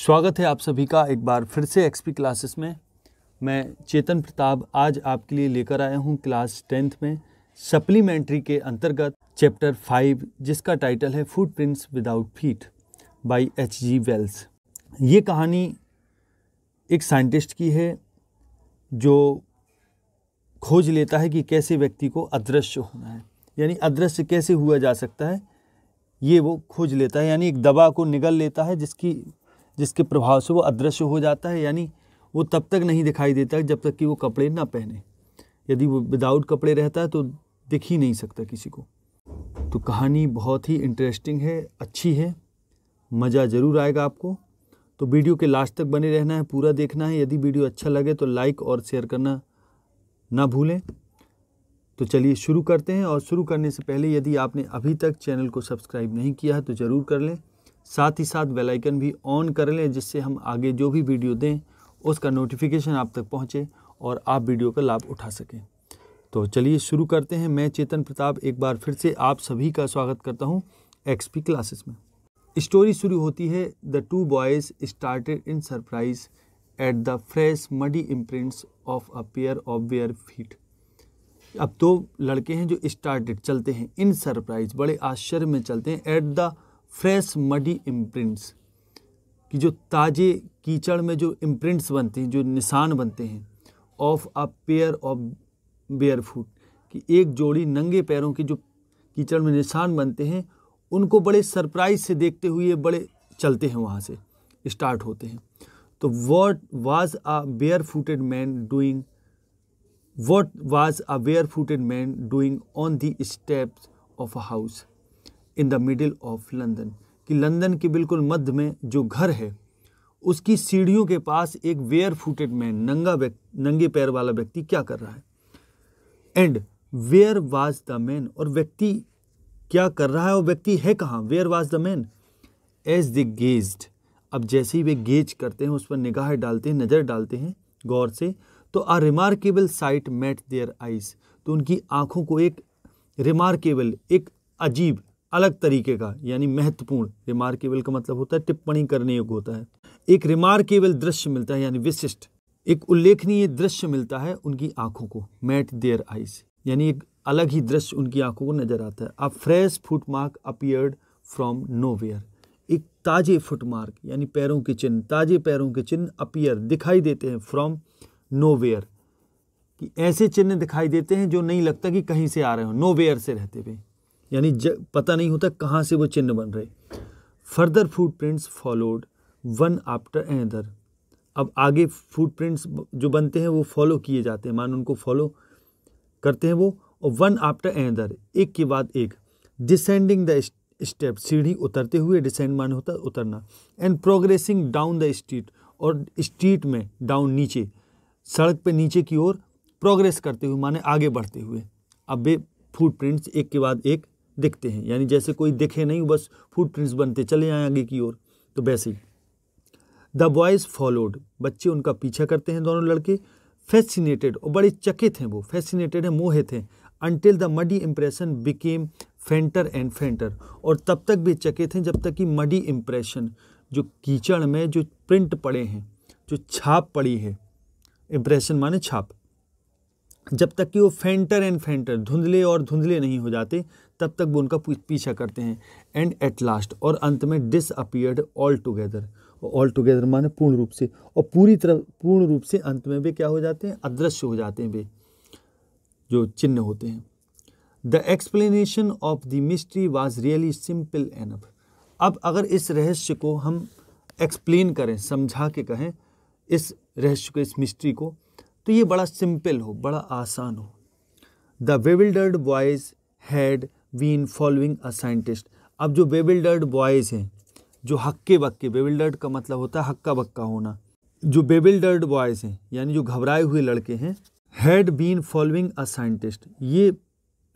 स्वागत है आप सभी का एक बार फिर से एक्सपी क्लासेस में। मैं चेतन प्रताप आज आपके लिए लेकर आया हूं क्लास 10th में सप्लीमेंट्री के अंतर्गत चैप्टर 5 जिसका टाइटल है footprints without feet by H.G. Wells. ये कहानी एक साइंटिस्ट की है जो खोज लेता है कि कैसे व्यक्ति को अदृश्य होना है, यानी अदृश्य कैसे हुआ जा सकता है, ये वो खोज लेता है। यानी एक दवा को निगल लेता है जिसके प्रभाव से वो अदृश्य हो जाता है, यानी वो तब तक नहीं दिखाई देता जब तक कि वो कपड़े ना पहने। यदि वो विदाउट कपड़े रहता है तो दिख ही नहीं सकता किसी को। तो कहानी बहुत ही इंटरेस्टिंग है, अच्छी है, मज़ा ज़रूर आएगा आपको। तो वीडियो के लास्ट तक बने रहना है, पूरा देखना है। यदि वीडियो अच्छा लगे तो लाइक और शेयर करना ना भूलें। तो चलिए शुरू करते हैं। और शुरू करने से पहले यदि आपने अभी तक चैनल को सब्सक्राइब नहीं किया है तो ज़रूर कर लें, साथ ही साथ बेल आइकन भी ऑन कर लें जिससे हम आगे जो भी वीडियो दें उसका नोटिफिकेशन आप तक पहुंचे और आप वीडियो का लाभ उठा सकें। तो चलिए शुरू करते हैं। मैं चेतन प्रताप एक बार फिर से आप सभी का स्वागत करता हूं एक्सपी क्लासेस में। स्टोरी शुरू होती है, the two boys started in surprise at the fresh muddy imprints of a pair of bare feet. अब दो लड़के हैं जो स्टार्टेड चलते हैं, इन सरप्राइज बड़े आश्चर्य में चलते हैं, at the fresh muddy imprints कि जो ताज़े कीचड़ में जो इम्प्रिंट्स बनते हैं, जो निशान बनते हैं, of a pair of bear foot कि एक जोड़ी नंगे पैरों के जो कीचड़ में निशान बनते हैं उनको बड़े सरप्राइज से देखते हुए बड़े चलते हैं, वहाँ से स्टार्ट होते हैं। तो what was a bare footed man doing on the steps of a house in the middle of London कि लंदन के बिल्कुल मध्य में जो घर है उसकी सीढ़ियों के पास एक वेयर फुटेड मैन नंगे पैर वाला व्यक्ति क्या कर रहा है। And where was the man, और व्यक्ति क्या कर रहा है और व्यक्ति है कहाँ, where was the man. As they gazed, अब जैसे ही वे गेज करते हैं, उस पर निगाह डालते हैं, नज़र डालते हैं गौर से, तो a remarkable sight met their eyes, तो उनकी आँखों को एक रिमार्केबल, एक अजीब अलग तरीके का, यानी महत्वपूर्ण, रिमार्केबल का मतलब होता है टिप्पणी करने योग्य होता है, एक रिमार्केबल दृश्य मिलता है, यानी विशिष्ट, एक उल्लेखनीय दृश्य मिलता है उनकी आंखों को। मैट देयर आइज, यानी एक अलग ही दृश्य उनकी आंखों को नजर आता है। अ fresh footmark appeared from nowhere, एक ताजे फुटमार्क यानी पैरों के चिन्ह, ताजे पैरों के चिन्ह अपीयर दिखाई देते हैं, फ्रॉम नोवेयर कि ऐसे चिन्ह दिखाई देते हैं जो नहीं लगता कि कहीं से आ रहे हो, नोवेयर से रहते हुए, यानी पता नहीं होता कहाँ से वो चिन्ह बन रहे। Further footprints followed one after another, अब आगे फुटप्रिंट्स जो बनते हैं वो फॉलो किए जाते हैं, मान उनको फॉलो करते हैं वो, और वन आफ्टर अनदर, एक के बाद एक, डिसेंडिंग द स्टेप, सीढ़ी उतरते हुए, डिसेंड मान होता है उतरना, and progressing down the street, और स्ट्रीट में डाउन नीचे, सड़क पे नीचे की ओर प्रोग्रेस करते हुए माने आगे बढ़ते हुए। अब वे फुटप्रिंट्स एक के बाद एक दिखते हैं, यानी जैसे कोई दिखे नहीं, बस फुटप्रिंट्स बनते चले जाएं आगे की ओर, तो वैसे ही। द बॉयज़ फॉलोड, बच्चे उनका पीछा करते हैं, दोनों लड़के। फैसिनेटेड, और बड़े चकित हैं वो, फैसिनेटेड है, मोहित हैं। Until the muddy impression became फेंटर and फेंटर, और तब तक भी चकित हैं जब तक कि मडी इम्प्रेशन, जो कीचड़ में जो प्रिंट पड़े हैं, जो छाप पड़ी है, इम्प्रेशन माने छाप, जब तक कि वो फेंटर एंड फेंटर, धुंधले और धुंधले नहीं हो जाते, तब तक वो उनका पीछा करते हैं। एंड एट लास्ट, और अंत में disappeared all together, all together माने पूर्ण रूप से, और पूर्ण रूप से अंत में वे क्या हो जाते हैं, अदृश्य हो जाते हैं वे जो चिन्ह होते हैं। The explanation of the mystery was really simple enough, अब अगर इस रहस्य को हम एक्सप्लेन करें, समझा के कहें इस रहस्य को, इस मिस्ट्री को, तो ये बड़ा सिंपल हो, बड़ा आसान हो। The bewildered boys had been following a scientist, अब जो बेविल्डर्ड बॉयज़ हैं, जो हक्के बक्के, बेविल्डर्ड का मतलब होता है हक्का बक्का होना, जो बेविल्डर्ड बॉयज़ हैं यानी जो घबराए हुए लड़के हैं, had been following a scientist, ये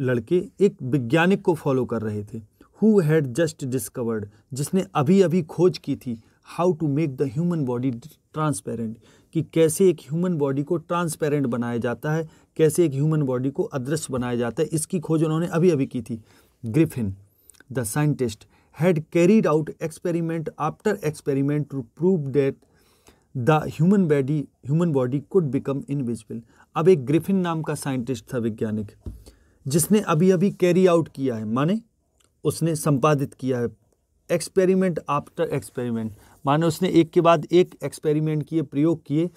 लड़के एक वैज्ञानिक को फॉलो कर रहे थे। हु हैड जस्ट डिस्कवर्ड, जिसने अभी अभी खोज की थी, how to make the human body transparent, कि कैसे एक ह्यूमन बॉडी को ट्रांसपेरेंट बनाया जाता है, कैसे एक ह्यूमन बॉडी को अदृश्य बनाया जाता है, इसकी खोज उन्होंने अभी अभी की थी। Griffin the scientist had carried out experiment after experiment to prove that the human body could become invisible। अब एक ग्रिफिन नाम का साइंटिस्ट था, वैज्ञानिक, जिसने अभी अभी कैरी आउट किया है, माने उसने संपादित किया है एक्सपेरिमेंट आफ्टर एक्सपेरिमेंट, माने उसने एक के बाद एक एक्सपेरिमेंट किए, प्रयोग किए,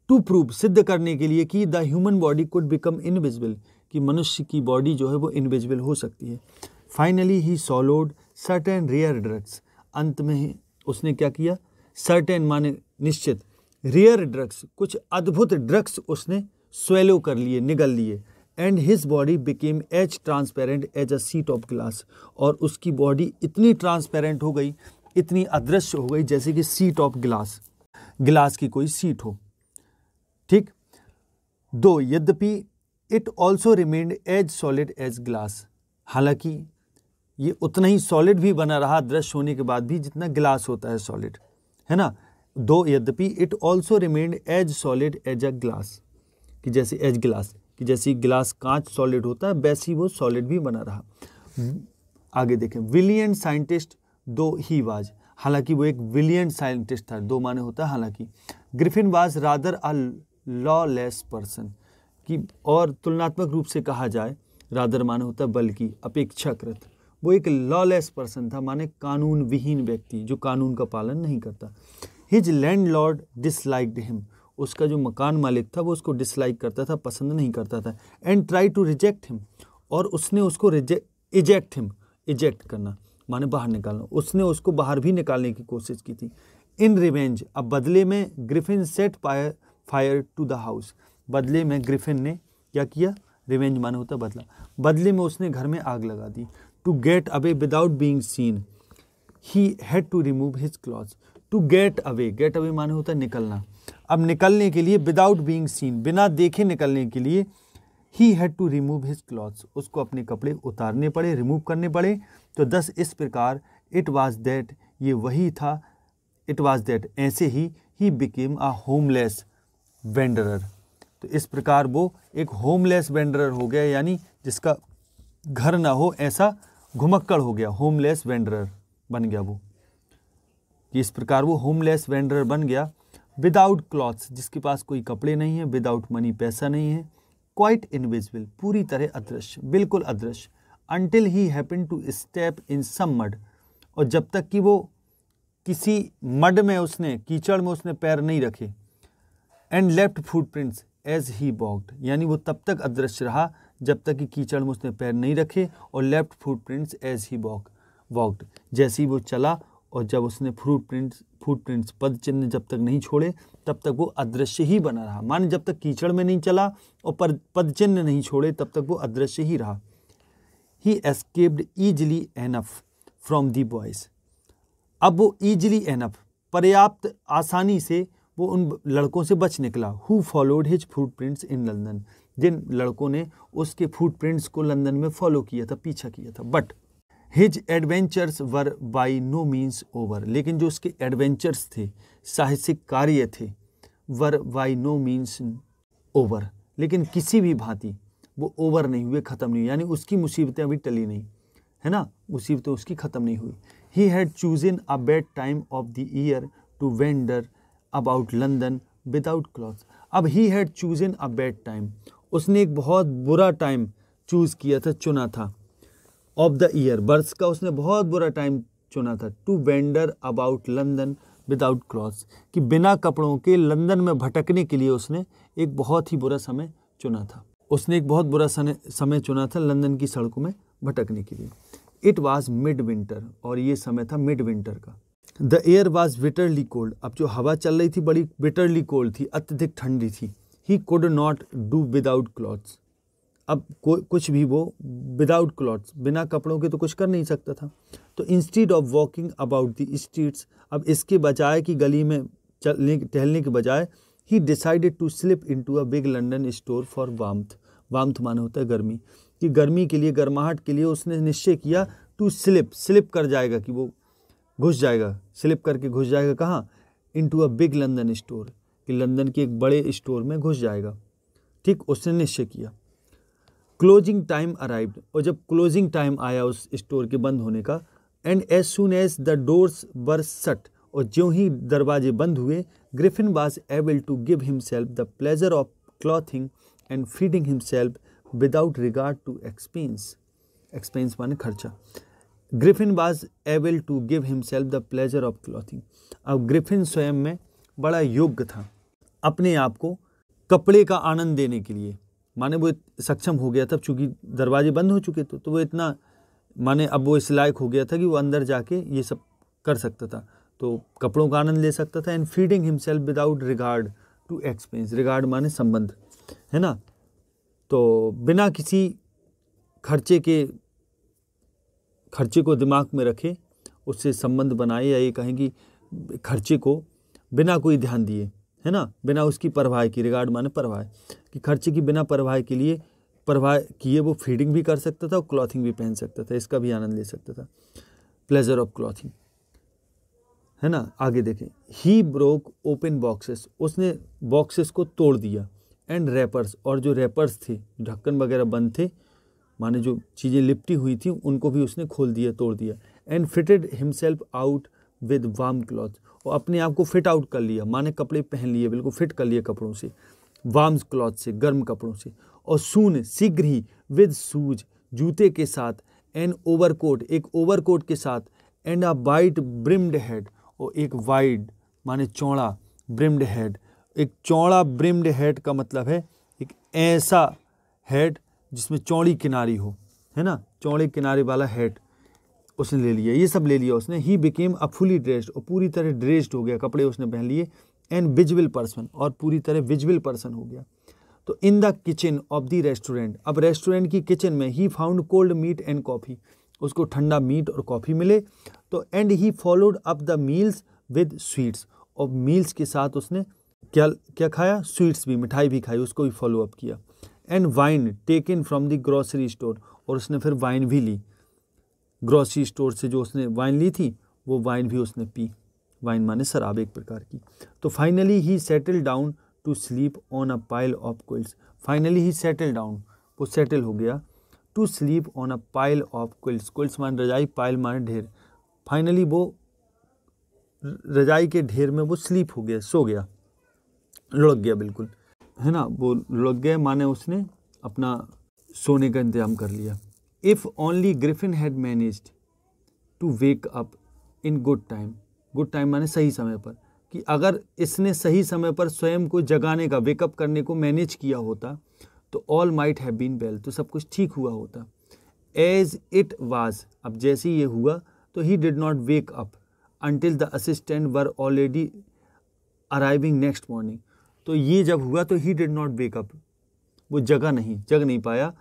टू प्रूव, सिद्ध करने के लिए कि the human body could become invisible, कि मनुष्य की बॉडी जो है वो इनविजिबल हो सकती है। Finally he swallowed certain rare drugs, अंत में ही उसने क्या किया, सर्टेन माने निश्चित, रेयर ड्रग्स, कुछ अद्भुत ड्रग्स उसने स्वेलो कर लिए, निगल लिए, and his body became as transparent as a sheet of glass, और उसकी बॉडी इतनी ट्रांसपेरेंट हो गई, इतनी अदृश्य हो गई जैसे कि शीट ऑफ ग्लास, ग्लास की कोई शीट हो। ठीक, दो यद्यपि it also remained as solid as glass, हालांकि ये उतना ही सॉलिड भी बना रहा दृश्य होने के बाद भी जितना ग्लास होता है सॉलिड, है ना। दो यद्यपि it also remained as solid as a glass, कि जैसे एज ग्लास, कि जैसे ग्लास कांच सॉलिड होता है वैसे ही वो सॉलिड भी बना रहा। आगे देखें, विलियंट साइंटिस्ट दो ही वाज, हालांकि वो एक विलियंट साइंटिस्ट था, दो माने होता है हालांकि। Griffin was rather a lawless person, कि और तुलनात्मक रूप से कहा जाए, रादर माने होता है बल्कि, अपेक्षाकृत, वो एक लॉलेस पर्सन था, माने कानून विहीन व्यक्ति जो कानून का पालन नहीं करता। हिज लैंडलॉर्ड डिसलाइक्ड हिम, उसका जो मकान मालिक था वो उसको डिसलाइक करता था, पसंद नहीं करता था। And try to reject him, और उसने उसको इजेक्ट हिम, इजेक्ट करना माने बाहर निकालना, उसने उसको बाहर भी निकालने की कोशिश की थी। इन रिवेंज, अब बदले में Griffin set fire to the house, बदले में ग्रिफिन ने क्या किया, रिवेंज माने होता बदला, बदले में उसने घर में आग लगा दी। To get away without being seen he had to remove his clothes, to get away माने होता है निकलना, अब निकलने के लिए विदाउट बीइंग सीन, बिना देखे निकलने के लिए, he had to remove his clothes, उसको अपने कपड़े उतारने पड़े, रिमूव करने पड़े। तो दस इस प्रकार इट वाज दैट, ये वही था, इट वाज दैट ऐसे ही बिकेम अ होमलेस वेंडरर, तो इस प्रकार वो एक होमलेस वेंडरर हो गया, यानी जिसका घर ना हो ऐसा घुमक्कड़ हो गया, होमलेस वेंडरर बन गया वो, कि इस प्रकार वो होमलेस वेंडरर बन गया। विदाउट क्लॉथ्स, जिसके पास कोई कपड़े नहीं है, विदाउट मनी, पैसा नहीं है, क्वाइट इनविजिबल, पूरी तरह अदृश्य, बिल्कुल अदृश्य। Until he happen to step in some mud, और जब तक कि वो किसी मड में, उसने कीचड़ में उसने पैर नहीं रखे। And left footprints as he walked, यानी वो तब तक अदृश्य रहा जब तक कि कीचड़ में उसने पैर नहीं रखे, और left footprints as he walked, जैसे ही वो चला, और जब उसने फुटप्रिंट्स पद चिन्ह जब तक नहीं छोड़े तब तक वो अदृश्य ही बना रहा, माने जब तक कीचड़ में नहीं चला और पद चिन्ह नहीं छोड़े तब तक वो अदृश्य ही रहा। He escaped easily enough from the boys, अब वो ईजिली एनफ, पर्याप्त आसानी से वो उन लड़कों से बच निकला। Who followed his footprints in London, जिन लड़कों ने उसके फुटप्रिंट्स को लंदन में फॉलो किया था, पीछा किया था। But his adventures were by no means over, लेकिन जो उसके एडवेंचर्स थे, साहसिक कार्य थे, were by no means over, लेकिन किसी भी भांति वो ओवर नहीं हुए, ख़त्म नहीं हुए, यानी उसकी मुसीबतें अभी टली नहीं, है ना, मुसीबतें उसकी ख़त्म नहीं हुई। He had chosen a bad time of the year to wander about London without clothes, अब he had chosen a bad time, उसने एक बहुत बुरा टाइम चूज़ किया था, चुना था, ऑफ द ईयर, वर्ष का उसने बहुत बुरा टाइम चुना था, to wander about London without clothes, कि बिना कपड़ों के लंदन में भटकने के लिए उसने एक बहुत ही बुरा समय चुना था, उसने एक बहुत बुरा समय चुना था लंदन की सड़कों में भटकने के लिए। इट वॉज मिड विंटर, और ये समय था मिड विंटर का। The air was bitterly cold, अब जो हवा चल रही थी बड़ी बिटरली कोल्ड थी, अत्यधिक ठंडी थी। ही could not do without clothes, अब कुछ भी वो विदाउट क्लॉथ्स, बिना कपड़ों के तो कुछ कर नहीं सकता था। तो instead of walking about the streets, अब इसके बजाय कि गली में टहलने के बजाय, he decided to slip into a big London store for warmth, warmth माने होता है गर्मी, कि गर्मी के लिए, गर्माहट के लिए उसने निश्चय किया, टू स्लिप कर जाएगा, कि वो घुस जाएगा, स्लिप करके घुस जाएगा कहाँ, into a big London store, कि लंदन के एक बड़े स्टोर में घुस जाएगा। ठीक, उसने निश्चय किया। क्लोजिंग टाइम अराइव्ड, और जब क्लोजिंग टाइम आया उस स्टोर के बंद होने का, and as soon as the doors were shut, और ज्यों ही दरवाजे बंद हुए, Griffin was able to give himself the pleasure of clothing and feeding himself without regard to expense. Expense माने खर्चा। Griffin was able to give himself the pleasure of clothing. अब Griffin स्वयं में बड़ा योग्य था अपने आप को कपड़े का आनंद देने के लिए, माने वो सक्षम हो गया था, चूंकि दरवाजे बंद हो चुके थे तो वो इतना माने अब वो इस लायक हो गया था कि वो अंदर जाके ये सब कर सकता था, तो कपड़ों का आनंद ले सकता था। And feeding himself without regard to expense, regard माने संबंध, है ना, तो बिना किसी खर्चे को दिमाग में रखे उससे संबंध बनाए, या ये कहें कि खर्चे को बिना कोई ध्यान दिए, है ना, बिना उसकी परवाह की, रिगार्ड माने परवाह, कि खर्चे की बिना परवाह किए वो फीडिंग भी कर सकता था और क्लॉथिंग भी पहन सकता था, इसका भी आनंद ले सकता था, प्लेजर ऑफ क्लॉथिंग, है ना। आगे देखें, ही ब्रोक ओपन बॉक्सेस, उसने बॉक्सेस को तोड़ दिया, एंड रैपर्स, और जो रैपर्स थे, ढक्कन वगैरह बंद थे, माने जो चीज़ें लिपटी हुई थी उनको भी उसने खोल दिया, तोड़ दिया। And fitted himself out with warm cloth, और अपने आप को फिट आउट कर लिया, माने कपड़े पहन लिए, बिल्कुल फिट कर लिए कपड़ों से, वार्म क्लॉथ से, गर्म कपड़ों से। और सून, शीघ्र ही, विद शूज, जूते के साथ, एंड ओवरकोट, एक ओवरकोट के साथ, and a wide brimmed head, और एक वाइड माने चौड़ा, ब्रिम्ड हेड, एक चौड़ा ब्रिम्ड हेड का मतलब है एक ऐसा हेड जिसमें चौड़ी किनारी हो, है ना, चौड़े किनारे वाला हेड उसने ले लिया, ये सब ले लिया उसने। He became a fully dressed, और पूरी तरह ड्रेस्ड हो गया, कपड़े उसने पहन लिए। एंड विजिबल पर्सन, और पूरी तरह विजिबल पर्सन हो गया। तो in the kitchen of the restaurant, अब रेस्टोरेंट की किचन में, he found cold meat and coffee, उसको ठंडा मीट और कॉफ़ी मिले। तो and he followed up the meals with sweets, और मील्स के साथ उसने क्या खाया, स्वीट्स भी, मिठाई भी खाई, उसको भी फॉलो अप किया। And wine taken from the grocery store, और उसने फिर वाइन भी ली, ग्रोसरी स्टोर से जो उसने वाइन ली थी वो वाइन भी उसने पी, वाइन माने शराब एक प्रकार की। तो finally he settle down to sleep on a pile of quilts, finally he settle down, वो सेटल हो गया, to sleep on a pile of quilts, quilts माने रजाई, पाइल माने ढेर, फाइनली वो रजाई के ढेर में वो स्लीप हो गया, सो गया, लुढ़क गया बिल्कुल, है ना, वो लुढ़क गया माने उसने अपना सोने का इंतजाम कर लिया। If only Griffin had managed to wake up in good time, good time माने सही समय पर, कि अगर इसने सही समय पर स्वयं को जगाने का, वेकअप करने को मैनेज किया होता तो all might have been well, तो सब कुछ ठीक हुआ होता। एज इट वाज, अब जैसे ये हुआ तो he did not wake up until the assistant were already arriving next morning, तो ये जब हुआ तो he did not wake up, वो जग नहीं पाया,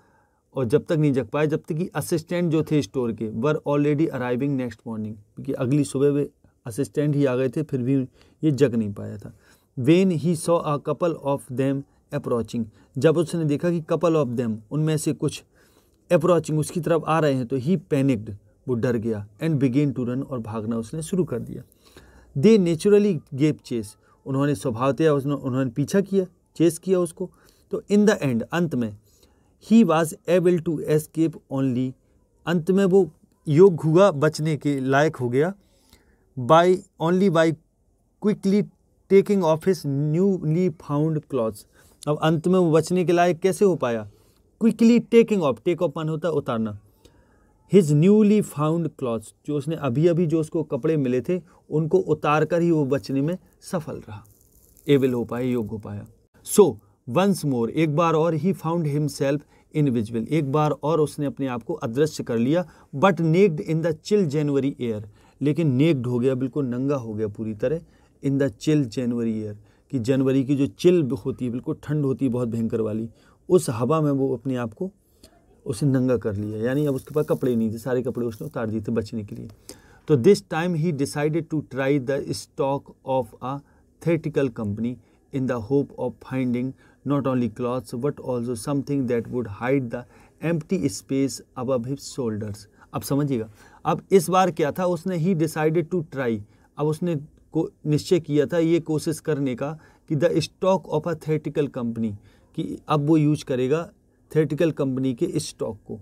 और जब तक नहीं जग पाया जब तक कि असिस्टेंट जो थे स्टोर के, were already arriving next morning, क्योंकि अगली सुबह वे असिस्टेंट ही आ गए थे, फिर भी ये जग नहीं पाया था। When he saw a couple of them approaching, जब उसने देखा कि कपल ऑफ देम, उनमें से कुछ अप्रोचिंग, उसकी तरफ आ रहे हैं, तो ही पैनिक्ड, वो डर गया। एंड बिगेन टू रन, और भागना उसने शुरू कर दिया। दे नेचुरली गेव चेस, उन्होंने स्वभावतया उन्होंने पीछा किया, चेस किया उसको। तो इन द एंड, अंत में, he was able to escape only, अंत में वो योग हुआ, बचने के लायक हो गया, by quickly taking off his newly found clothes. अब अंत में वो बचने के लायक कैसे हो पाया, quickly taking off, take off मान होता है उतारना, हिज न्यूली फाउंड क्लॉथ्स, जो उसने अभी जो उसको कपड़े मिले थे उनको उतार कर ही वो बचने में सफल रहा, एबल हो पाया, योग्य हो पाया। सो वंस मोर, एक बार और, ही फाउंड हिमसेल्फ इनविजिबल, एक बार और उसने अपने आप को अदृश्य कर लिया। But naked in the chill January air, लेकिन नेक्ड हो गया, बिल्कुल नंगा हो गया पूरी तरह, in the chill January air, कि जनवरी की जो चिल होती है, बिल्कुल ठंड होती है बहुत भयंकर वाली, उस हवा में वो अपने आप को उसने नंगा कर लिया, यानी अब उसके पास कपड़े नहीं थे, सारे कपड़े उसने उतार दिए थे बचने के लिए। तो this time he decided to try the stock of a theatrical company in the hope of finding not only clothes but also something that would hide the empty space above his shoulders। अब समझिएगा, अब इस बार क्या था, उसने ही decided to try, अब उसने को निश्चय किया था ये कोशिश करने का कि the stock of a theatrical company, कि अब वो यूज करेगा थिएट्रिकल कंपनी के स्टॉक को,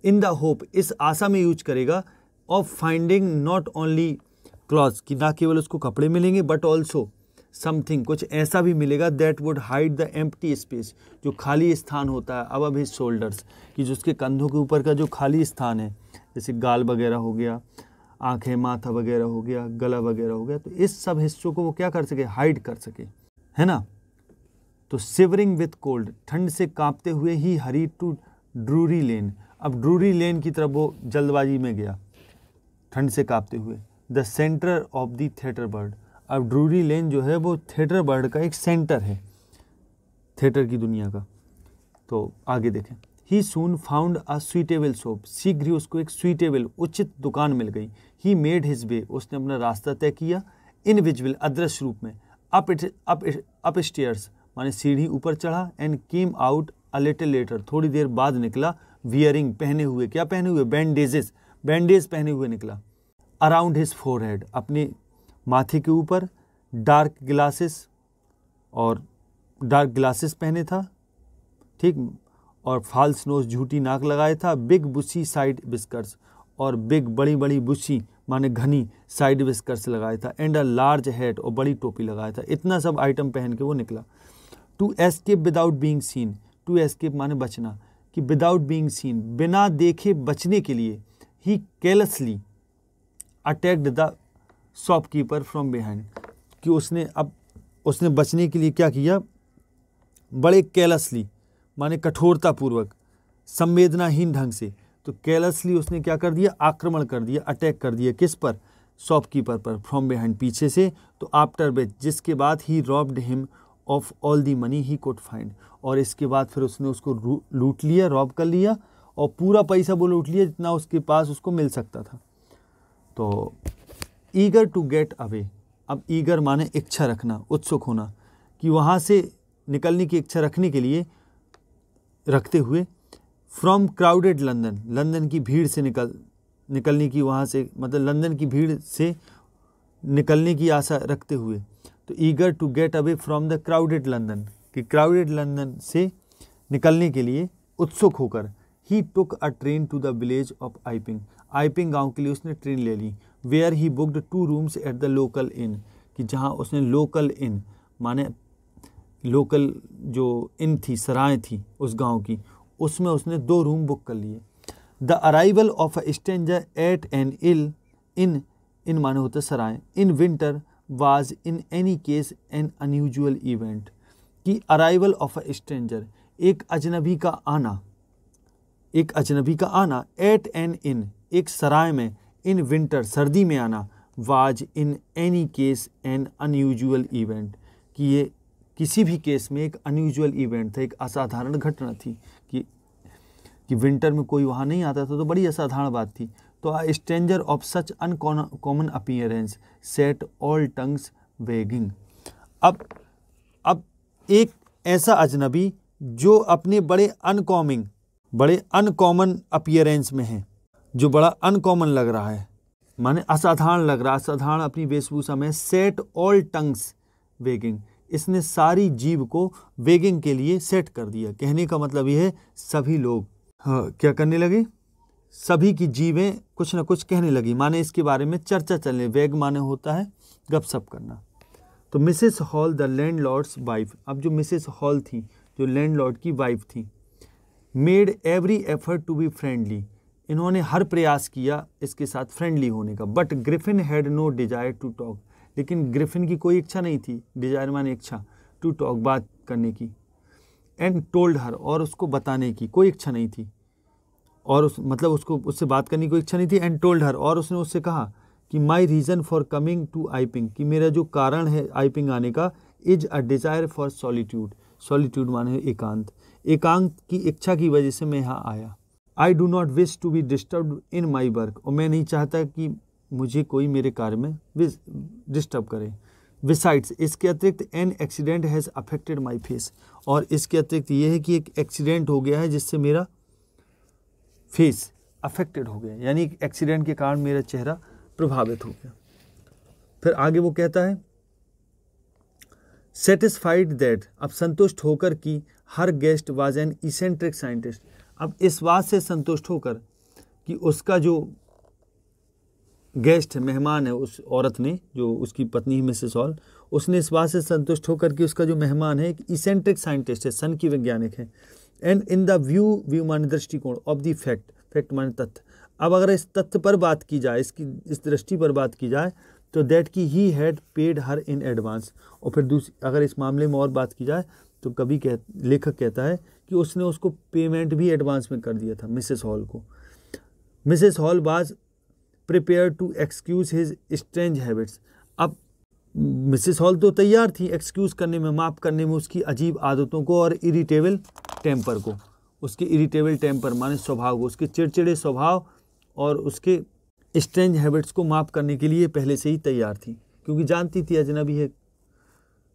इन द होप, इस आशा में यूज करेगा of finding not only clothes, कि ना केवल उसको कपड़े मिलेंगे बट ऑल्सो समथिंग, कुछ ऐसा भी मिलेगा that would hide the empty space, जो खाली स्थान होता है अबव हिज शोल्डर्स, कि जो उसके कंधों के ऊपर का जो खाली स्थान है, जैसे गाल वगैरह हो गया, आंखें, माथा वगैरह हो गया, गला वगैरह हो गया, तो इस सब हिस्सों को वो क्या कर सके, हाइड कर सके, है ना। तो शिवरिंग विथ कोल्ड, ठंड से कांपते हुए ही हरी टू ड्रूरी लेन, अब ड्रूरी लेन की तरफ वो जल्दबाजी में गया ठंड से कांपते हुए। The centre of the theatre bird, अब ड्रूरी लेन जो है वो थिएटर बर्ड का एक सेंटर है, थिएटर की दुनिया का। तो आगे देखें, ही सून फाउंड अ सुइटेबल शॉप, शीघ्र ही उसको एक सुइटेबल उचित दुकान मिल गई। ही मेड हिज वे, उसने अपना रास्ता तय किया। इनविजिबल अदृश्य रूप में, अप स्टेयर्स माने सीढ़ी ऊपर चढ़ा। And came out a little letter, थोड़ी देर बाद निकला। वियरिंग पहने हुए, क्या पहने हुए, बैंडेजेस, बैंडेज पहने हुए निकला। अराउंड हिज फोरहेड, अपने माथे के ऊपर। डार्क ग्लासेस, और डार्क ग्लासेस पहने था, ठीक, और फॉल्स नोज, झूठी नाक लगाया था। बिग बुशी साइड विस्कर्स, और बिग बड़ी बड़ी बुशी माने घनी साइड विस्कर्स लगाया था। एंड अ लार्ज हैट, और बड़ी टोपी लगाया था। इतना सब आइटम पहन के वो निकला। To escape without being seen, to escape माने बचना, कि विदाउट बीइंग सीन, बिना देखे बचने के लिए। He carelessly attacked the shopkeeper from behind, कि उसने बचने के लिए क्या किया, बड़े केयरलेसली माने कठोरतापूर्वक, संवेदनाहीन ढंग से। तो केयरलेसली उसने क्या कर दिया, आक्रमण कर दिया, अटैक कर दिया, किस पर, शॉपकीपर पर, फ्रॉम बिहाइंड, पीछे से। तो आफ्टर विच, जिसके बाद he robbed him of all the money he could find, और इसके बाद फिर उसने उसको लूट लिया, रॉब कर लिया, और पूरा पैसा वो लूट लिया जितना उसके पास उसको मिल सकता था। तो ईगर टू गेट अवे, अब ईगर माने इच्छा रखना, उत्सुक होना, कि वहाँ से निकलने की इच्छा रखने के लिए, रखते हुए। फ्रॉम क्राउडेड लंदन, लंदन की भीड़ से निकलने की, वहाँ से मतलब लंदन की भीड़ से निकलने की आशा रखते हुए। तो eager to get away from the crowded London, कि क्राउडेड लंदन से निकलने के लिए उत्सुक होकर। He took a train to the village of Iping, Iping गांव के लिए उसने ट्रेन ले ली। Where he booked 2 rooms at the local inn, कि जहां उसने लोकल इन माने लोकल जो इन थी, सराय थी उस गांव की, उसमें उसने 2 रूम बुक कर लिए। The arrival of a stranger at an inn माने होता सराय, in winter was in any case an unusual event, कि अराइवल ऑफ अ स्ट्रेंजर, एक अजनबी का आना, एक अजनबी का आना। एट एन इन, एक सराय में। इन विंटर, सर्दी में आना। Was in any case an unusual event, कि ये किसी भी केस में एक अनयूजुअल इवेंट था, एक असाधारण घटना थी, कि विंटर में कोई वहाँ नहीं आता था, तो बड़ी असाधारण बात थी। तो a stranger of such uncommon appearance set all tongues weighing, अब एक ऐसा अजनबी जो अपने बड़े अनकॉमन अपीयरेंस में है, जो बड़ा अनकॉमन लग रहा है, माने असाधारण लग रहा है, असाधारण अपनी वेशभूषा में। सेट ऑल टंग्स वेगिंग, इसने सारी जीव को वेगिंग के लिए सेट कर दिया। कहने का मतलब यह है, सभी लोग क्या करने लगे, सभी की जीवें कुछ न कुछ कहने लगी, माने इसके बारे में चर्चा चलने। वेग माने होता है गपशप करना। तो Mrs hall the landlords wife, अब जो मिसेस हॉल थी, जो लैंडलॉर्ड की वाइफ थी, made every effort to be friendly, इन्होंने हर प्रयास किया इसके साथ फ्रेंडली होने का। But Griffin had no desire to talk, लेकिन ग्रिफिन की कोई इच्छा नहीं थी, डिजायर माने इच्छा, टू टॉक बात करने की। एंड टोल्ड हर, और उसको बताने की कोई इच्छा नहीं थी, और उसको उससे बात करने की कोई इच्छा नहीं थी। एंड टोल्ड हर, और उसने उससे कहा कि my reason for coming to Iping, कि मेरा जो कारण है आइपिंग आने का, is a desire for solitude, solitude माने एकांत, एकांत की इच्छा की वजह से मैं यहाँ आया। I do not wish to be disturb in my work, और मैं नहीं चाहता कि मुझे कोई मेरे कार्य में डिस्टर्ब करे। बिसाइड्स, इसके अतिरिक्त an accident has affected my face, और इसके अतिरिक्त ये है कि एक एक्सीडेंट हो गया है जिससे मेरा फेस अफेक्टेड हो गया, यानी एक्सीडेंट के कारण मेरा चेहरा प्रभावित हो गया। फिर आगे वो कहता है, सेटिस्फाइड दैट, अब संतुष्ट होकर कि her guest was an eccentric scientist, अब इस बात से संतुष्ट होकर कि उसका जो गेस्ट है, मेहमान है, उस औरत ने, जो उसकी पत्नी मिसेस हॉल, उसने इस बात से संतुष्ट होकर कि उसका जो मेहमान है एक इसेंट्रिक साइंटिस्ट है, सन की वैज्ञानिक है। एंड इन द व्यू माने दृष्टिकोण ऑफ द फैक्ट, फैक्ट माने तथ्य। अब अगर इस तथ्य पर बात की जाए, इस दृष्टि पर बात की जाए, तो दैट कि he had paid her in advance. और फिर दूसरी अगर इस मामले में और बात की जाए तो लेखक कहता है कि उसने उसको पेमेंट भी एडवांस में कर दिया था मिसेस हॉल को। Mrs Hall was prepare to excuse his strange habits. अब मिसेस हॉल तो तैयार थी एक्सक्यूज करने में, माफ़ करने में उसकी अजीब आदतों को और इरिटेबल टेम्पर को। उसके इरिटेबल टेम्पर माने स्वभाव को, उसके चिड़चिड़े स्वभाव और उसके स्ट्रेंज हैबिट्स को माफ़ करने के लिए पहले से ही तैयार थी, क्योंकि जानती थी अजनबी है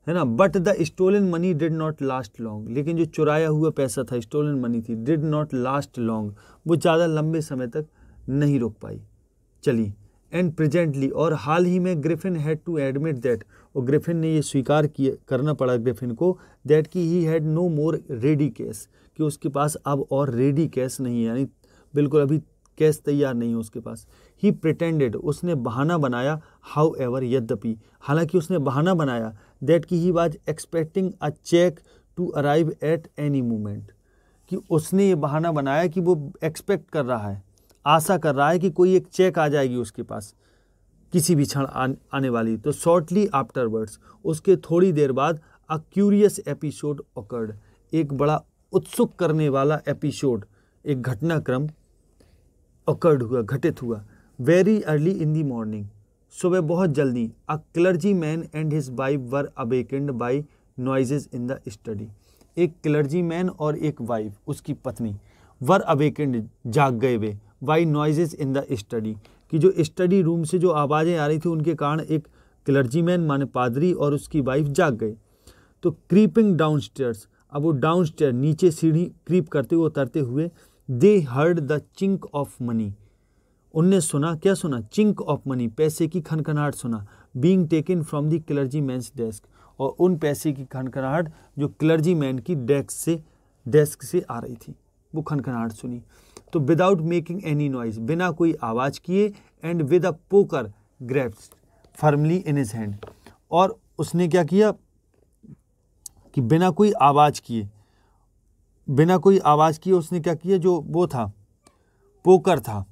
ना। But the stolen money did not last long. लेकिन जो चुराया हुआ पैसा था, स्टोलन मनी थी, डिड नॉट लास्ट लॉन्ग, वो ज़्यादा लंबे समय तक नहीं रुक पाई, चली। एंड प्रेजेंटली, और हाल ही में, Griffin had to admit that, और ग्रिफिन ने ये स्वीकार करना पड़ा ग्रिफिन को, दैट कि he had no more ready cash, कि उसके पास अब और रेडी कैश नहीं है, यानी बिल्कुल अभी कैश तैयार नहीं है उसके पास। ही प्रिटेंडेड, उसने बहाना बनाया, हाउ एवर, यद्यपि, हालांकि उसने बहाना बनाया, दैट कि he was expecting a cheque to arrive at any moment, कि उसने ये बहाना बनाया कि वो एक्सपेक्ट कर रहा है, आशा कर रहा है कि कोई एक चेक आ जाएगी उसके पास किसी भी क्षण आने वाली। तो शॉर्टली आफ्टरवर्ड्स, उसके थोड़ी देर बाद, अ क्यूरियस एपिसोड ऑकर्ड, एक बड़ा उत्सुक करने वाला एपिसोड, एक घटनाक्रम ऑकर्ड हुआ, घटित हुआ। Very early in the morning, सुबह बहुत जल्दी, a clergyman and his wife were awakened by noises in the study. एक क्लर्जी मैन और एक वाइफ, उसकी पत्नी, वर अवेकेंड, जाग गए वे, by noises in the study, कि जो स्टडी रूम से जो आवाज़ें आ रही थी उनके कारण एक क्लर्जी मैन माने पादरी और उसकी वाइफ जाग गए। तो क्रीपिंग डाउन स्टेयर्स, अब वो डाउन स्टेयर, नीचे सीढ़ी क्रीप करते हुए उतरते हुए, दे heard the chink of money, उनने सुना, क्या सुना, चिंक ऑफ मनी, पैसे की खनखनाहट सुना, being taken from the clergyman's desk, और उन पैसे की खनखनाहट जो क्लर्जी मैन की डेस्क से आ रही थी, वो खनखनाहट सुनी। तो विदाउट मेकिंग एनी नॉइज, बिना कोई आवाज़ किए, and with a poker grabbed firmly in his hand, और उसने क्या किया कि बिना कोई आवाज़ किए उसने क्या किया, जो वो था पोकर था,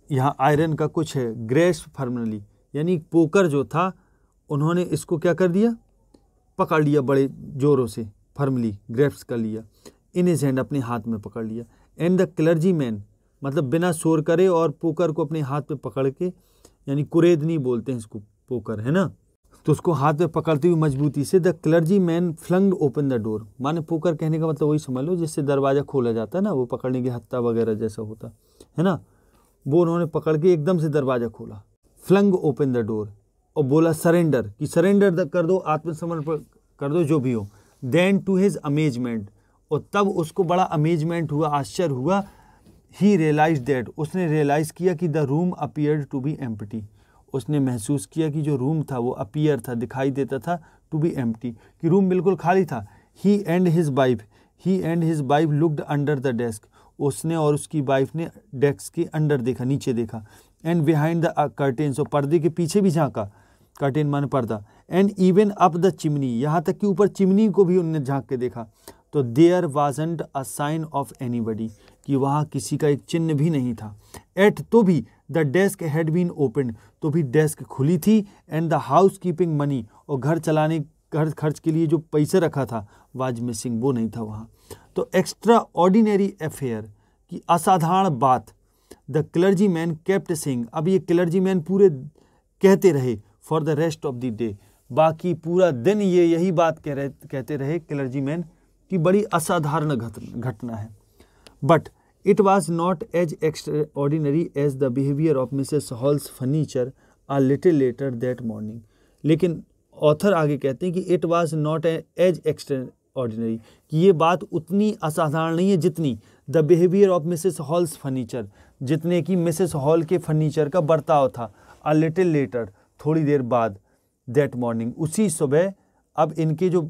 यहाँ आयरन का कुछ है, ग्रेस्प फर्मली, यानी पोकर जो था उन्होंने इसको क्या कर दिया, पकड़ लिया बड़े जोरों से, फर्मली ग्रेप्स कर लिया, इन हिज हैंड, अपने हाथ में पकड़ लिया। एंड द क्लर्जी मैन, मतलब बिना शोर करे और पोकर को अपने हाथ पे पकड़ के, यानी कुरेदनी बोलते हैं इसको, पोकर है ना, तो उसको हाथ में पकड़ते हुए मजबूती से, the clergyman flung open the door, माने पोकर कहने का मतलब वही समझ लो जिससे दरवाज़ा खोला जाता है ना, वो पकड़ने के हत्था वगैरह जैसा होता है ना, वो उन्होंने पकड़ के एकदम से दरवाज़ा खोला, फ्लंग ओपन द डोर, और बोला सरेंडर, कि सरेंडर कर दो, आत्मसमर्पण कर दो, जो भी हो। देन टू हिज अमेजमेंट, और तब उसको बड़ा अमेजमेंट हुआ, आश्चर्य हुआ, ही रियलाइज दैट, उसने रियलाइज़ किया कि the room appeared to be empty, उसने महसूस किया कि जो रूम था वो अपीयर था, दिखाई देता था, टू बी एम्प्टी, कि रूम बिल्कुल खाली था। He and his wife looked under the desk, उसने और उसकी वाइफ ने डेस्क के अंडर देखा, नीचे देखा। एंड बिहाइंड द कर्टेन्स, और पर्दे के पीछे भी झांका, कर्टेन माने पर्दा। And even up the chimney, यहाँ तक कि ऊपर चिमनी को भी उनने झांक के देखा। तो there wasn't a sign of anybody, कि वहाँ किसी का एक चिन्ह भी नहीं था। एट, तो भी, the desk had been opened, तो भी डेस्क खुली थी। And the housekeeping money, और घर खर्च के लिए जो पैसे रखा था, वाज मिसिंग, वो नहीं था वहाँ। तो एक्स्ट्रा ऑर्डिनरी अफेयर, की असाधारण बात, द क्लर्जी मैन केप्ट सिंग, अब ये क्लर्जी मैन पूरे कहते रहे, for the rest of the day, बाकी पूरा दिन ये यही बात कहते रहे क्लर्जी मैन, की बड़ी असाधारण घटना है। But it was not as extraordinary as the behaviour of Mrs Hall's furniture a little later that morning. लेकिन ऑथर आगे कहते हैं कि it was not as extraordinary, कि ये बात उतनी असाधारण नहीं है जितनी the behaviour of Mrs Hall's furniture, जितने कि मिसेस हॉल के फर्नीचर का बर्ताव था, अ लिटिल लेटर, थोड़ी देर बाद, दैट मॉर्निंग, उसी सुबह। अब इनके जो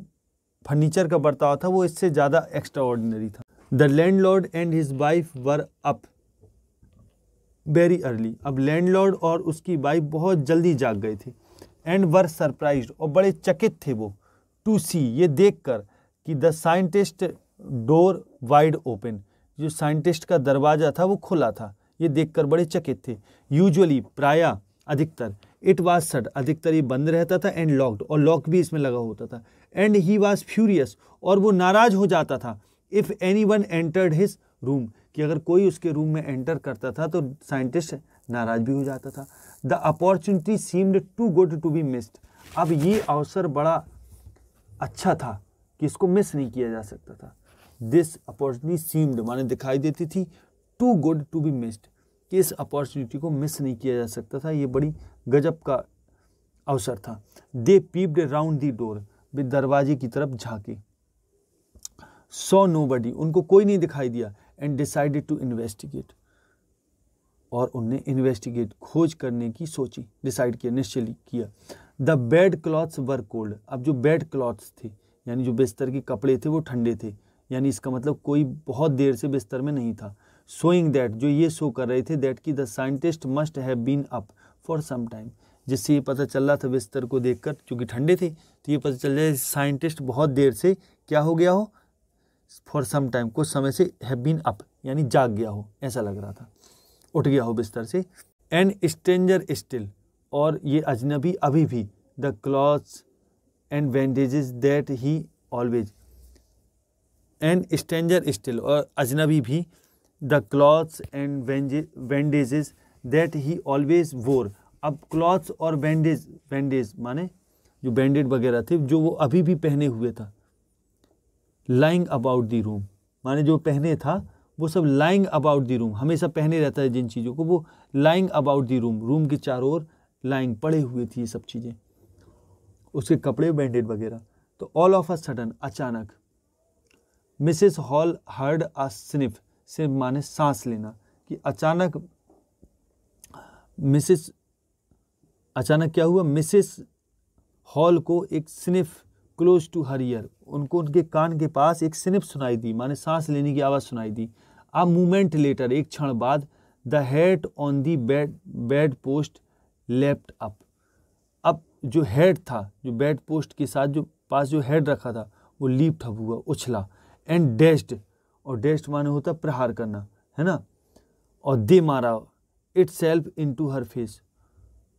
फर्नीचर का बर्ताव था वो इससे ज़्यादा एक्स्ट्राऑर्डिनरी था। The landlord and his wife were up, very early. अब लैंडलॉर्ड और उसकी वाइफ बहुत जल्दी जाग गए थे। एंड वर सरप्राइज्ड, और बड़े चकित थे वो, टू सी, ये देखकर कि the scientist door wide open, जो साइंटिस्ट का दरवाज़ा था वो खुला था, ये देखकर बड़े चकित थे। यूजुअली, प्रायः, अधिकतर, इट वाज शट, अधिकतर ये बंद रहता था, एंड लॉक्ड, और लॉक भी इसमें लगा होता था। एंड ही वाज फ्यूरियस, और वो नाराज हो जाता था, if anyone entered his room, कि अगर कोई उसके रूम में एंटर करता था तो साइंटिस्ट नाराज भी हो जाता था। The opportunity seemed too good to be missed, अब ये अवसर बड़ा अच्छा था कि इसको मिस नहीं किया जा सकता था। दिस अपॉर्चुनिटी सीम्ड माने दिखाई देती थी, too good to be missed, कि इस अपॉर्चुनिटी को मिस नहीं किया जा सकता था, ये बड़ी गजब का अवसर था। दे पीप्ड राउंड दी डोर, वे दरवाजे की तरफ झांके। सॉ नोबडी, उनको कोई नहीं दिखाई दिया। एंड डिसाइडेड टू इन्वेस्टिगेट, और उनने इन्वेस्टिगेट, खोज करने की सोची, डिसाइड किया, निश्चय किया। The bed clothes were cold, अब जो बेड क्लॉथ्स थे यानी जो बिस्तर के कपड़े थे वो ठंडे थे, यानी इसका मतलब कोई बहुत देर से बिस्तर में नहीं था। शोइंग दैट, जो ये शो कर रहे थे, दैट कि the scientist must have been up for some time, जिससे ये पता चल रहा था बिस्तर को देखकर, चूँकि ठंडे थे तो ये पता चल जाए साइंटिस्ट बहुत देर से क्या हो गया हो, फॉर सम टाइम, कुछ समय से, हैव बीन अप यानी जाग गया हो, ऐसा लग रहा था, उठ गया हो बिस्तर से। एन स्ट्रेंजर स्टिल, और ये अजनबी अभी भी, the clothes and bandages that he always, an stranger still, और अजनबी भी, the clothes and bandages that he always wore, अब क्लॉथ्स और बैंडेज माने जो बैंडेड वगैरह थे जो वो अभी भी पहने हुए था। लाइंग अबाउट दी रूम, माने जो पहने था वो सब लाइंग अबाउट दी रूम, हमेशा पहने रहता है जिन चीज़ों को, वो lying about the room, room के चारों ओर लाइंग पड़े हुए थी ये सब चीज़ें, उसके कपड़े बैंडेड वगैरह। तो ऑल ऑफ अ सडन, अचानक, Mrs hall heard a sniff, sniff माने सांस लेना, कि अचानक अचानक क्या हुआ, मिसेस हॉल को एक sniff close to her ear, उनको उनके कान के पास एक स्निफ सुनाई दी, माने सांस लेने की आवाज़ सुनाई दी। अ मोमेंट लेटर, एक क्षण बाद, the head on the bed post left up, अब जो हेड था, जो बेड पोस्ट के साथ जो पास जो हेड रखा था वो लीफ्ट अप हुआ, उछला। एंड डैश्ड, और डैश्ड माने होता प्रहार करना, है ना, और दे मारा, itself into her face,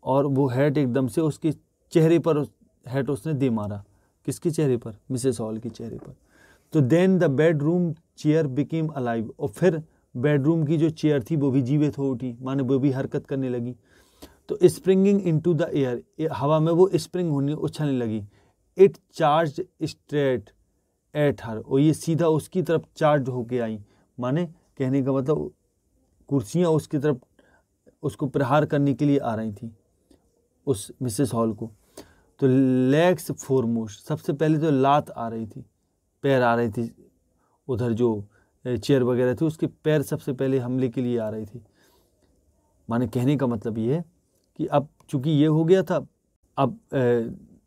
और वो हेड एकदम से उसके चेहरे पर हेड उसने दे मारा। किसके चेहरे पर, मिसेस हॉल के चेहरे पर। तो then the bedroom chair became alive, और फिर बेडरूम की जो चेयर थी वो भी जीवित हो उठी, माने वो भी हरकत करने लगी। तो स्प्रिंगिंग इनटू द एयर, हवा में वो स्प्रिंग होने, उछलने लगी। It charge straight at her, और ये सीधा उसकी तरफ चार्ज होके आई, माने कहने का मतलब कुर्सियाँ उसकी तरफ उसको प्रहार करने के लिए आ रही थी, उस मिसेस हॉल को। तो लेग्स फोरमोस्ट, सबसे पहले तो लात आ रही थी, पैर आ रही थी, उधर जो चेयर वगैरह थी उसके पैर सबसे पहले हमले के लिए आ रही थी। माने कहने का मतलब ये है कि अब चूंकि ये हो गया था, अब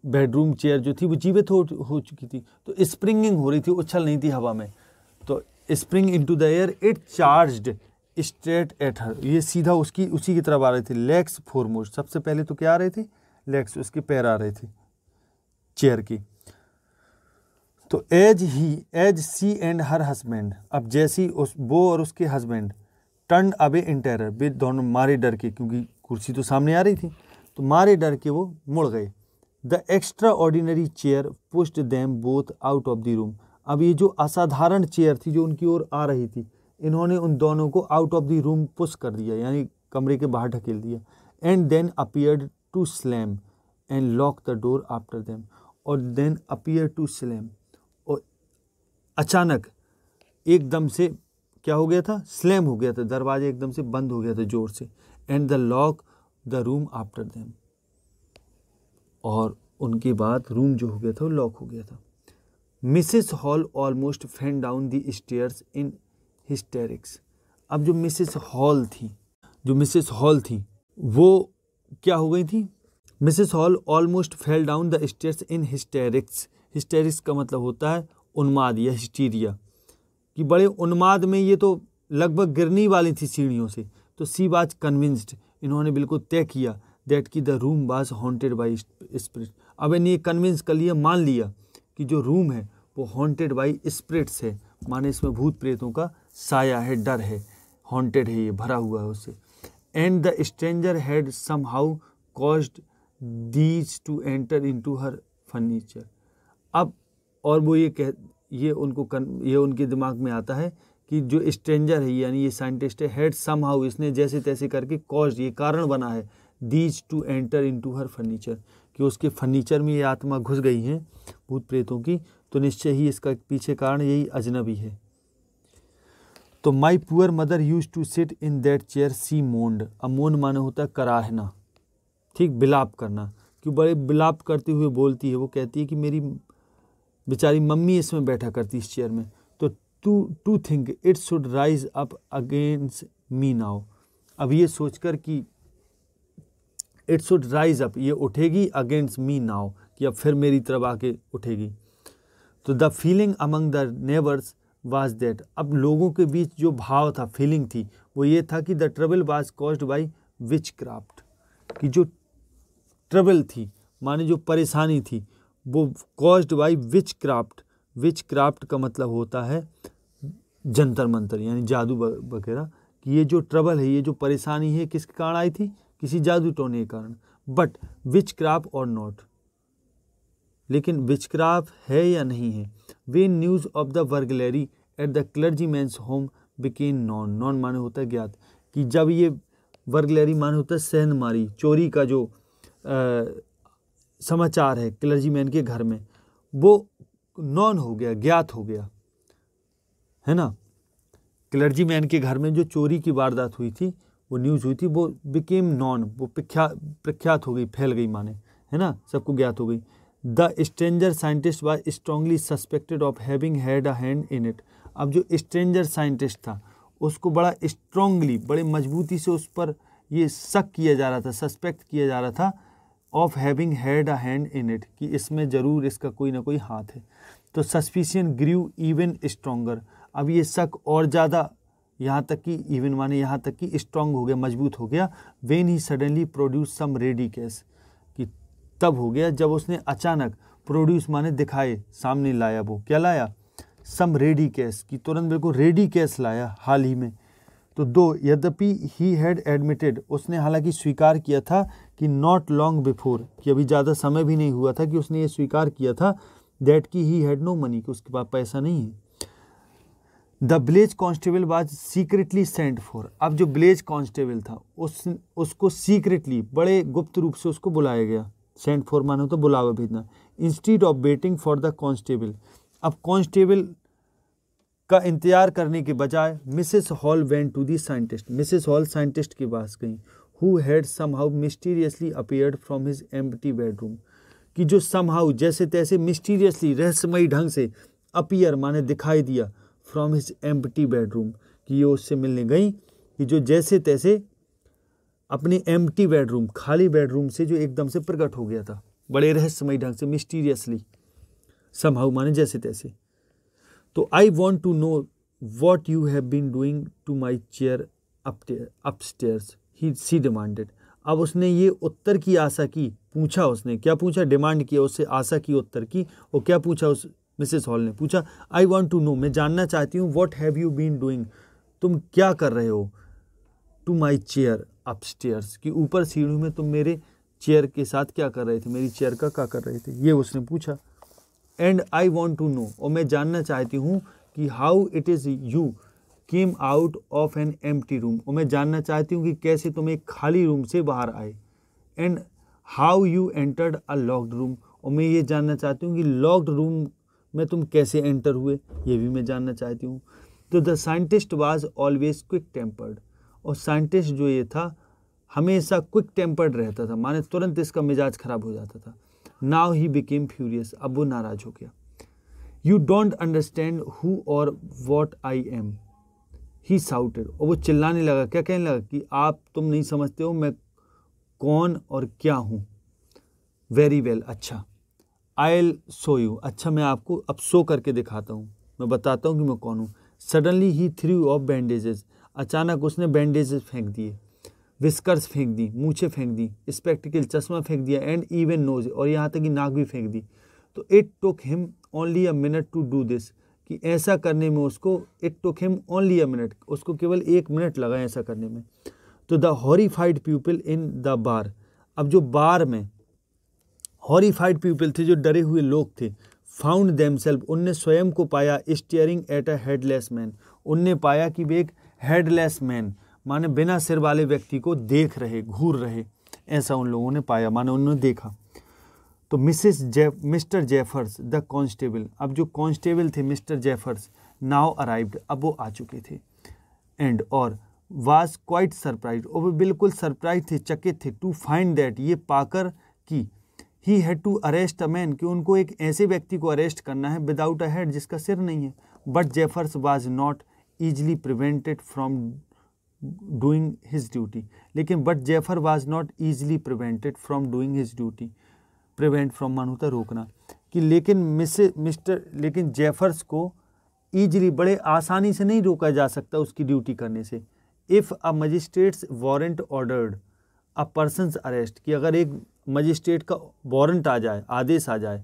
बेडरूम चेयर जो थी वो जीवित हो चुकी थी, तो स्प्रिंगिंग हो रही थी, उछल नहीं थी हवा में। तो spring into the air, it charged straight at her, ये सीधा उसी की तरफ आ रही थी। लेग्स फोरमोस्ट, सबसे पहले तो क्या आ रहे थे, लेग्स, उसके पैर आ रहे थे चेयर की। तो as she and her husband, अब जैसी वो और उसके husband, turn away in terror, वे दोनों मारे डर के, क्योंकि कुर्सी तो सामने आ रही थी, तो मारे डर के वो मुड़ गए। The extra ordinary chair pushed them both out of the room, अब ये जो असाधारण चेयर थी जो उनकी ओर आ रही थी, इन्होंने उन दोनों को out of the room push कर दिया, यानी कमरे के बाहर ढकेल दिया। And then appeared to slam and lock the door after them, और देन अपीयर टू स्लैम, और अचानक एकदम से क्या हो गया था, स्लैम हो गया था, दरवाजा एकदम से बंद हो गया था जोर से। And the lock the room after them, और उनके बाद रूम जो हो गया था वो लॉक हो गया था। Mrs hall almost fan down the stairs in hysterics, अब जो मिसेस हॉल थी वो क्या हो गई थी, Mrs hall almost fell down the stairs in hysterics, hysterics का मतलब होता है उन्माद या हिस्टीरिया, कि बड़े उन्माद में ये तो लगभग गिरनी वाली थी सीढ़ियों से, तो सी वाज कन्विंस्ड, इन्होंने बिल्कुल तय किया दैट की the room was haunted by spirit. अब इन्हें कन्विंस कर लिया, मान लिया कि जो रूम है वो हॉन्टेड बाई स्पिरिट्स है, माने इसमें भूत प्रेतों का साया है, डर है, हॉन्टेड है, ये भरा हुआ है उससे। And the stranger had somehow caused these two enter into her furniture. अब और वो ये उनके दिमाग में आता है कि जो स्ट्रेंजर है यानी ये साइंटिस्ट है, हैड समहाउ, इसने जैसे तैसे करके कॉज्ड, ये कारण बना है, these two enter into her furniture, कि उसके फर्नीचर में ये आत्मा घुस गई है भूत प्रेतों की, तो निश्चय ही इसका पीछे कारण यही अजनबी है। तो my poor mother use to sit in that chair she moaned. अब मोन्ड माने होता है कराहना, ठीक, बिलाप करना, कि बड़े बिलाप करते हुए बोलती है, वो कहती है कि मेरी बेचारी मम्मी इसमें बैठा करती इस चेयर में, तो to think it should rise up against me now. अब ये सोचकर कि इट शुड राइज अप, ये उठेगी अगेंस्ट मी नाउ, कि अब फिर मेरी तरफ आके उठेगी। तो the feeling among the neighbours was that, अब लोगों के बीच जो भाव था, फीलिंग थी, वो ये था कि the trouble was caused by which craft, कि जो ट्रबल थी माने जो परेशानी थी वो caused by which craft. Which craft का मतलब होता है जंतर मंतर यानी जादू वगैरह, कि ये जो ट्रबल है, ये जो परेशानी है किसके कारण आई थी, किसी जादू टोने के कारण। बट विच क्राफ्ट और नॉट, लेकिन विच क्राफ्ट है या नहीं है। When news of the burglary at the clergyman's home became known, known माने होता है ज्ञात, कि जब ये बर्गलरी माने होता है सेंधमारी, चोरी का जो समाचार है क्लर्जीमैन के घर में, वो नॉन हो गया, ज्ञात हो गया, है ना। क्लर्जीमैन के घर में जो चोरी की वारदात हुई थी, वो न्यूज़ हुई थी, वो बिकेम नॉन, वो प्रख्यात हो गई, फैल गई माने, है ना, सबको ज्ञात हो गई। The stranger scientist was strongly suspected of having had a hand in it. अब जो स्ट्रेंजर साइंटिस्ट था उसको बड़ा स्ट्रांगली, बड़े मजबूती से उस पर ये शक किया जा रहा था, सस्पेक्ट किया जा रहा था, of having had a hand in it, कि इसमें ज़रूर इसका कोई ना कोई हाथ है। तो सस्पिशियन ग्रीव इवन स्ट्रॉन्गर, अब ये शक और ज़्यादा यहाँ तक कि इवन माने यहाँ तक कि स्ट्रांग हो गया, मजबूत हो गया। When he suddenly produce some ready cash, कि तब हो गया जब उसने अचानक प्रोड्यूस माने दिखाए, सामने लाया, वो क्या लाया, सम रेडी केस, कि तुरंत बिल्कुल रेडी केस लाया हाल ही में। तो दो, यद्यपि ही हैड एडमिटेड, उसने हालांकि स्वीकार किया था कि नॉट लॉन्ग बिफोर, कि अभी ज़्यादा समय भी नहीं हुआ था कि उसने ये स्वीकार किया था, दैट कि ही हैड नो मनी, कि उसके पास पैसा नहीं है। The village constable was secretly sent for, अब जो विलेज कांस्टेबल था उसको सीक्रेटली, बड़े गुप्त रूप से उसको बुलाया गया। सेंट फॉर मानो तो बुलावा भेजना। Instead of waiting for the constable, अब कांस्टेबल का इंतजार करने के बजाय Mrs Hall went to the scientist, Mrs Hall scientist के पास गई, who had somehow mysteriously appeared from his empty bedroom, कि जो समहाउ जैसे तैसे मिस्टीरियसली, रहस्यमयी ढंग से, अपीयर माने दिखाई दिया, फ्रॉम हिज एम्प्टी बेडरूम, कि ये उससे मिलने गई, कि जो जैसे तैसे अपने एम्प्टी बेडरूम, खाली बेडरूम से जो एकदम से प्रकट हो गया था, बड़े रहस्यमयी ढंग से, मिस्टीरियसली, समहाउ माने जैसे तैसे। तो I want to know what you have been doing to my chair upstairs, she demanded. अब उसने ये उत्तर की आशा की, पूछा, उसने क्या पूछा, डिमांड किया, उससे आशा की, उत्तर की, और क्या पूछा, उस मिसेस हॉल ने पूछा, आई वॉन्ट टू नो, मैं जानना चाहती हूँ, what have you been doing, तुम क्या कर रहे हो, टू माई चेयर अपस्टेयर्स, कि ऊपर सीढ़ी में तुम मेरे चेयर के साथ क्या कर रहे थे, मेरी चेयर का क्या कर रहे थे, ये उसने पूछा। And I want to know, और मैं जानना चाहती हूँ कि how it is you came out of an empty room, और मैं जानना चाहती हूँ कि कैसे तुम एक खाली रूम से बाहर आए। And how you entered a locked room, और मैं ये जानना चाहती हूँ कि लॉक्ड रूम में तुम कैसे एंटर हुए, ये भी मैं जानना चाहती हूँ। तो the scientist was always quick tempered, और साइंटिस्ट जो ये था हमेशा क्विक टेम्पर्ड रहता था, माने तुरंत इसका मिजाज खराब हो जाता था। नाउ ही बिकेम फ्यूरियस, अब वो नाराज हो गया। यू डोंट अंडरस्टैंड हु और what I am, he shouted, और वो चिल्लाने लगा, क्या कहने लगा, कि आप, तुम नहीं समझते हो मैं कौन और क्या हूँ। वेरी वेल, अच्छा, आई शो यू, अच्छा मैं आपको अब शो करके दिखाता हूँ, मैं बताता हूँ कि मैं कौन हूँ। Suddenly he threw of bandages, अचानक उसने बैंडेजेस फेंक दिए, विस्कर्स फेंक दी, मूछें फेंक दी, स्पेक्टिकल चश्मा फेंक दिया, एंड इवन नोज, और यहाँ तक कि नाक भी फेंक दी। तो it took him only a minute to do this, कि ऐसा करने में उसको, it took him only a minute, उसको केवल 1 मिनट लगा ऐसा करने में। तो the horrified people in the bar, अब जो बार में हॉरिफाइड पीपल थे, जो डरे हुए लोग थे, फाउंड देमसेल्फ, उनने स्वयं को पाया, steering at a headless man, उनने पाया कि वे एक हेडलेस मैन माने बिना सिर वाले व्यक्ति को देख रहे, घूर रहे, ऐसा उन लोगों ने पाया, माने उन्होंने देखा। तो मिस्टर जेफर्स द कांस्टेबल, अब जो कांस्टेबल थे मिस्टर जेफर्स, नाउ अराइव्ड, अब वो आ चुके थे, एंड और वाज क्वाइट सरप्राइज, और वो बिल्कुल सरप्राइज थे, चकित थे, टू फाइंड दैट, ये पाकर कि he had to arrest a man, कि उनको एक ऐसे व्यक्ति को अरेस्ट करना है विदाउट अ हेड, जिसका सिर नहीं है। But Jeffers was not easily prevented from doing his duty, लेकिन but Jeffer was not easily prevented from doing his duty, prevent from मान होता रोकना, कि लेकिन जेफर्स को ईजिली, बड़े आसानी से नहीं रोका जा सकता उसकी ड्यूटी करने से। If a magistrates warrant ordered a person's arrest, कि अगर एक मजिस्ट्रेट का वारंट आ जाए, आदेश आ जाए,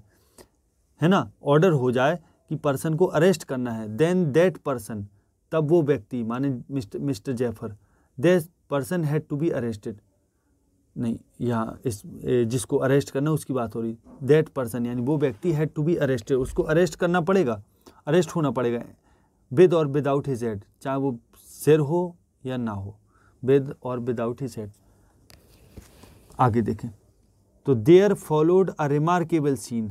है ना, ऑर्डर हो जाए कि पर्सन को अरेस्ट करना है, देन दैट पर्सन, तब वो व्यक्ति माने mister Jaffer, that person had to be arrested, नहीं यहाँ इस जिसको अरेस्ट करना उसकी बात हो रही, दैट पर्सन यानी वो व्यक्ति हैड टू बी अरेस्टेड, उसको अरेस्ट करना पड़ेगा, अरेस्ट होना पड़ेगा, विद और विदाउट हिज हेड, चाहे वो सिर हो या ना हो, विद और विदाउट हिज हेड। आगे देखें, तो there followed a remarkable scene,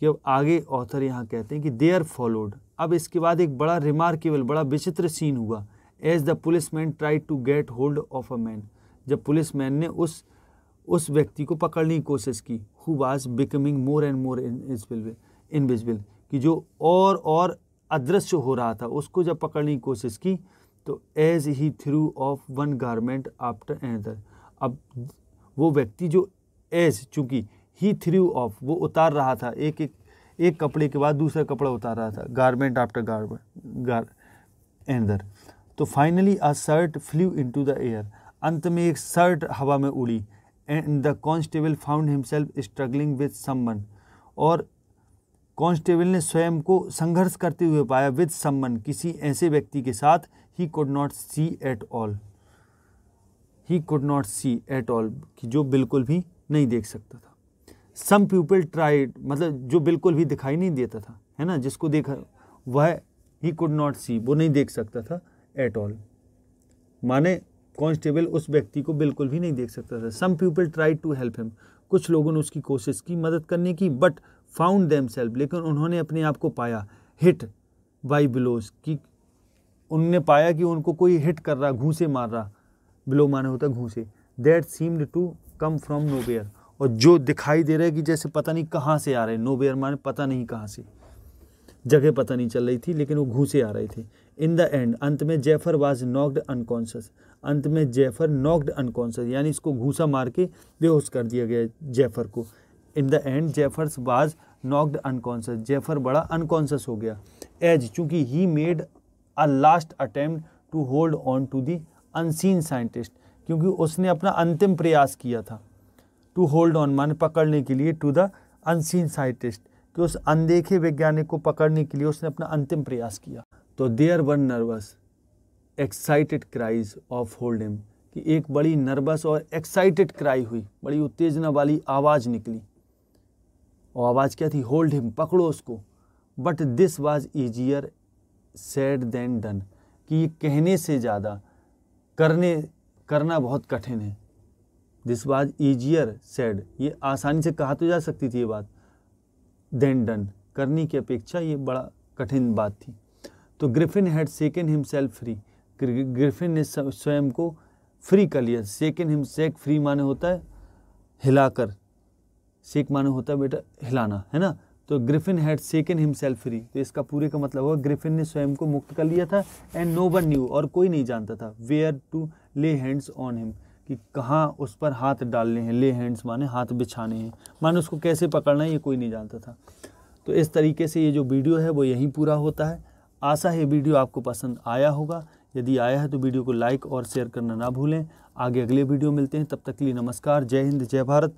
कि अब आगे ऑथर यहाँ कहते हैं कि देयर फॉलोड, अब इसके बाद एक बड़ा रिमार्केबल, बड़ा विचित्र सीन हुआ, as the policeman tried to get hold of a man, जब पुलिसमैन ने उस व्यक्ति को पकड़ने की कोशिश की, who was becoming more and more invisible, कि जो और अदृश्य हो रहा था, उसको जब पकड़ने की कोशिश की, तो as he threw off one garment after another, अब वो व्यक्ति जो एज, चूंकि ही थ्रू ऑफ, वो उतार रहा था, एक कपड़े के बाद दूसरा कपड़ा उतार रहा था, गारमेंट आफ्टर गारमेंट अनदर, तो finally a shirt flu into the air, अंत में एक शर्ट हवा में उड़ी, and the constable found himself struggling with someone, और कांस्टेबल ने स्वयं को संघर्ष करते हुए पाया, विद समवन, किसी ऐसे व्यक्ति के साथ, he could not see at all, he could not see at all, कि जो बिल्कुल भी नहीं देख सकता था। सम पीपल ट्राइड, मतलब जो बिल्कुल भी दिखाई नहीं देता था, है ना, जिसको देखा वह ही कुड नॉट सी, वो नहीं देख सकता था, एट ऑल माने कांस्टेबल उस व्यक्ति को बिल्कुल भी नहीं देख सकता था। Some people tried to help him, कुछ लोगों ने उसकी कोशिश की मदद करने की, बट फाउंड देमसेल्फ, लेकिन उन्होंने अपने आप को पाया, हिट बाई ब्लोज, कि उनने पाया कि उनको कोई हिट कर रहा, घूंसे मार रहा, ब्लो माने होता घूंसे, that seemed to come from nowhere, और जो दिखाई दे रहा है कि जैसे पता नहीं कहाँ से आ रहे, नोवेयर माने पता नहीं कहाँ से, जगह पता नहीं चल रही थी, लेकिन वो घूंसे आ रहे थे। इन द एंड, अंत में जेफर वाज नॉक्ड अनकॉन्शियस, अंत में जेफर नॉक्ड अनकॉन्शियस, यानी इसको घूंसा मार के बेहोश कर दिया गया जेफर को। In the end Jaffers was knocked unconscious, Jaffer बड़ा अनकॉन्शियस हो गया, एज चूंकि he made a last attempt to hold on to the unseen scientist, क्योंकि उसने अपना अंतिम प्रयास किया था, टू होल्ड ऑन माने पकड़ने के लिए, टू द अनसीन साइंटिस्ट, कि उस अनदेखे वैज्ञानिक को पकड़ने के लिए उसने अपना अंतिम प्रयास किया। तो there were nervous excited cries of hold him, कि एक बड़ी नर्वस और एक्साइटेड क्राई हुई, बड़ी उत्तेजना वाली आवाज़ निकली, और आवाज़ क्या थी, होल्ड हिम, पकड़ो उसको। But this was easier said than done, कि ये कहने से ज़्यादा करना बहुत कठिन है। दिस वाज ईजियर सेड, ये आसानी से कहा तो जा सकती थी ये बात, देन डन, करने की अपेक्षा ये बड़ा कठिन बात थी। तो Griffin had सेकन himself free, Griffin ने स्वयं को फ्री कर लिया, सेकन हिम, सेक फ्री माने होता है हिलाकर, सेक माने होता है बेटा हिलाना, है ना, तो ग्रिफिन हैड सेकन हिमसेल्फ फ्री, तो इसका पूरे का मतलब हुआ ग्रिफिन ने स्वयं को मुक्त कर लिया था, एंड नो वन न्यू, और कोई नहीं जानता था, वेयर टू ले हैंड्स ऑन हिम, कि कहाँ उस पर हाथ डालने हैं, ले हैंड्स माने हाथ बिछाने हैं, माने उसको कैसे पकड़ना है ये कोई नहीं जानता था। तो इस तरीके से ये जो वीडियो है वो यहीं पूरा होता है। आशा है वीडियो आपको पसंद आया होगा। यदि आया है तो वीडियो को लाइक और शेयर करना ना भूलें। आगे अगले वीडियो मिलते हैं, तब तक के लिए नमस्कार। जय हिंद, जय भारत,